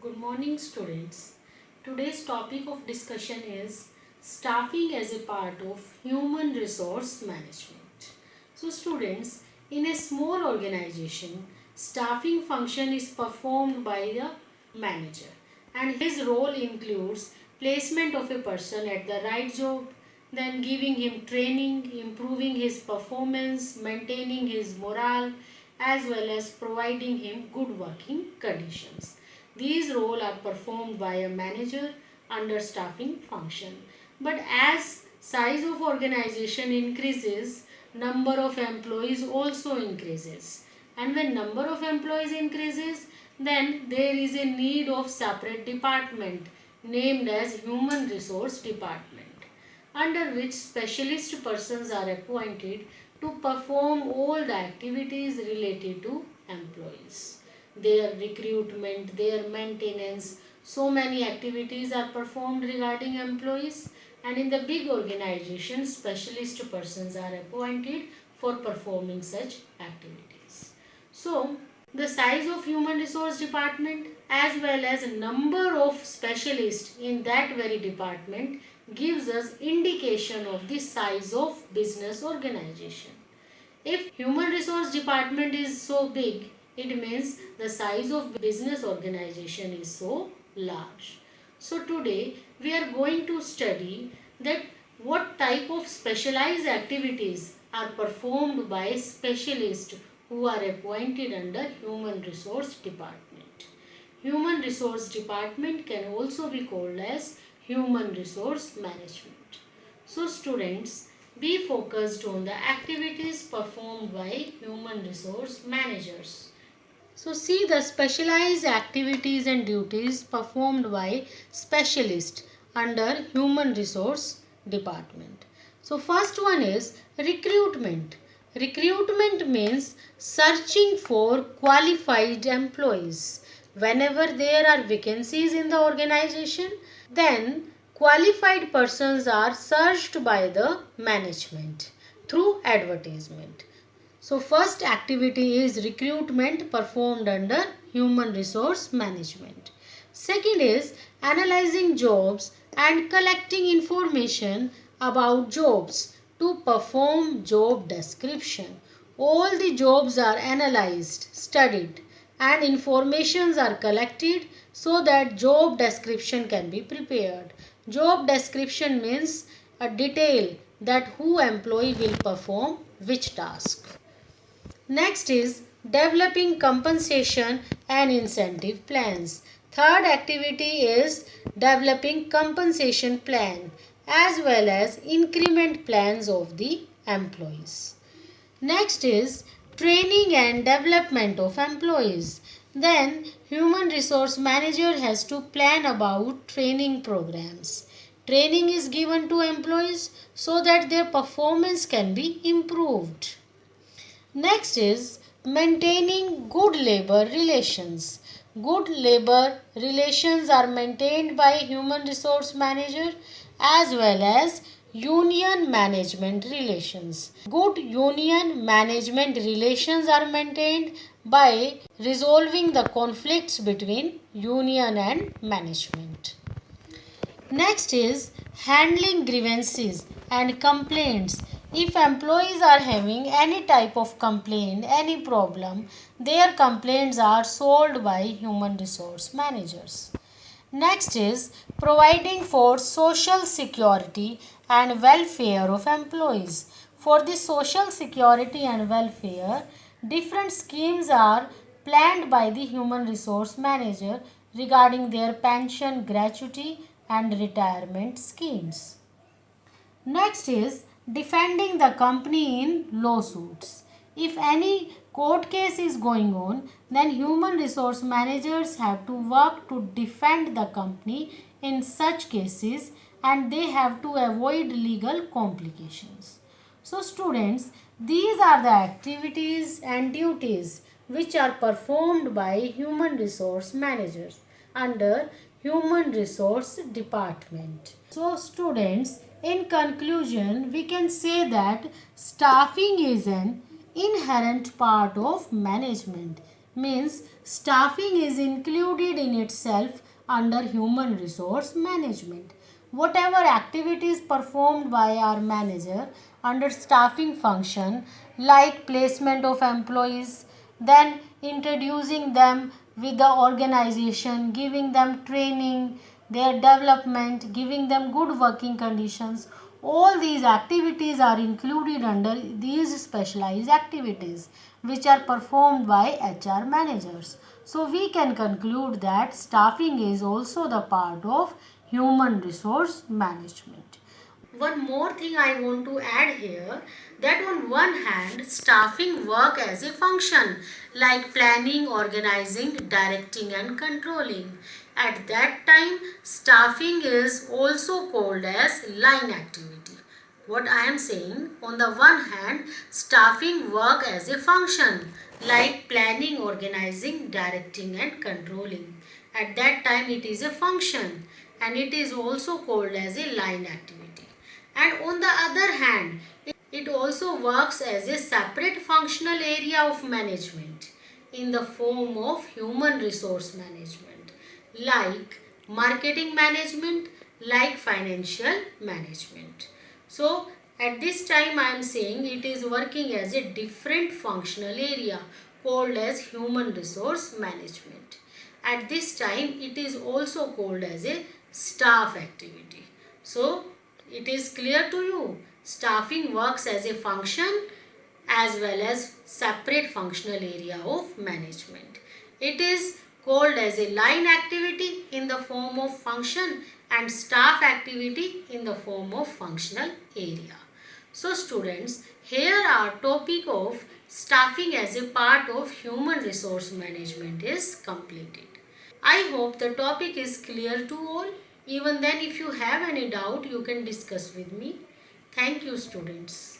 Good morning, students. Today's topic of discussion is staffing as a part of human resource management. So, students, in a small organization, staffing function is performed by the manager, and his role includes placement of a person at the right job, then giving him training, improving his performance, maintaining his morale, as well as providing him good working conditions. These roles are performed by a manager under staffing function. But as size of organization increases, number of employees also increases. And when number of employees increases, then there is a need of separate department named as human resource department, under which specialist persons are appointed to perform all the activities related to employees. Their recruitment, their maintenance, so many activities are performed regarding employees, and in the big organization, specialist persons are appointed for performing such activities. So, the size of human resource department as well as number of specialists in that very department gives us indication of the size of business organization. If human resource department is so big, it means the size of business organization is so large. So today we are going to study that what type of specialized activities are performed by specialists who are appointed under human resource department. Human resource department can also be called as human resource management. So students, be focused on the activities performed by human resource managers. So see the specialized activities and duties performed by specialists under human resource department. So first one is recruitment. Recruitment means searching for qualified employees. Whenever there are vacancies in the organization, then qualified persons are searched by the management through advertisement. So first activity is recruitment performed under human resource management. Second is analyzing jobs and collecting information about jobs to perform job description. All the jobs are analyzed, studied, and informations are collected so that job description can be prepared. Job description means a detail that who employee will perform which task. Next is developing compensation and incentive plans. Third activity is developing compensation plan as well as increment plans of the employees. Next is training and development of employees. Then human resource manager has to plan about training programs. Training is given to employees so that their performance can be improved. Next is maintaining good labor relations. Good labor relations are maintained by human resource manager as well as union management relations. Good union management relations are maintained by resolving the conflicts between union and management. Next is handling grievances and complaints. If employees are having any type of complaint, any problem, their complaints are solved by human resource managers. Next is providing for social security and welfare of employees. For the social security and welfare, different schemes are planned by the human resource manager regarding their pension, gratuity and retirement schemes. Next is defending the company in lawsuits. If any court case is going on, then human resource managers have to work to defend the company in such cases and they have to avoid legal complications. So students, these are the activities and duties which are performed by human resource managers under human resource department. So students, in conclusion, we can say that staffing is an inherent part of management. means staffing is included in itself under human resource management. Whatever activities performed by our manager under staffing function, like placement of employees, then introducing them with the organization, giving them training, their development, giving them good working conditions, all these activities are included under these specialized activities which are performed by HR managers. So we can conclude that staffing is also the part of human resource management. One more thing I want to add here, that on one hand staffing work as a function like planning, organizing, directing and controlling. At that time staffing is also called as line activity. What I am saying, on the one hand staffing work as a function like planning, organizing, directing and controlling. At that time it is a function and it is also called as a line activity. And on the other hand, it also works as a separate functional area of management in the form of human resource management, like marketing management, like financial management. So at this time I am saying it is working as a different functional area called as human resource management. At this time it is also called as a staff activity. So it is clear to you, staffing works as a function as well as separate functional area of management. It is called as a line activity in the form of function and staff activity in the form of functional area. So students, here our topic of staffing as a part of human resource management is completed. I hope the topic is clear to all. Even then, if you have any doubt, you can discuss with me. Thank you, students.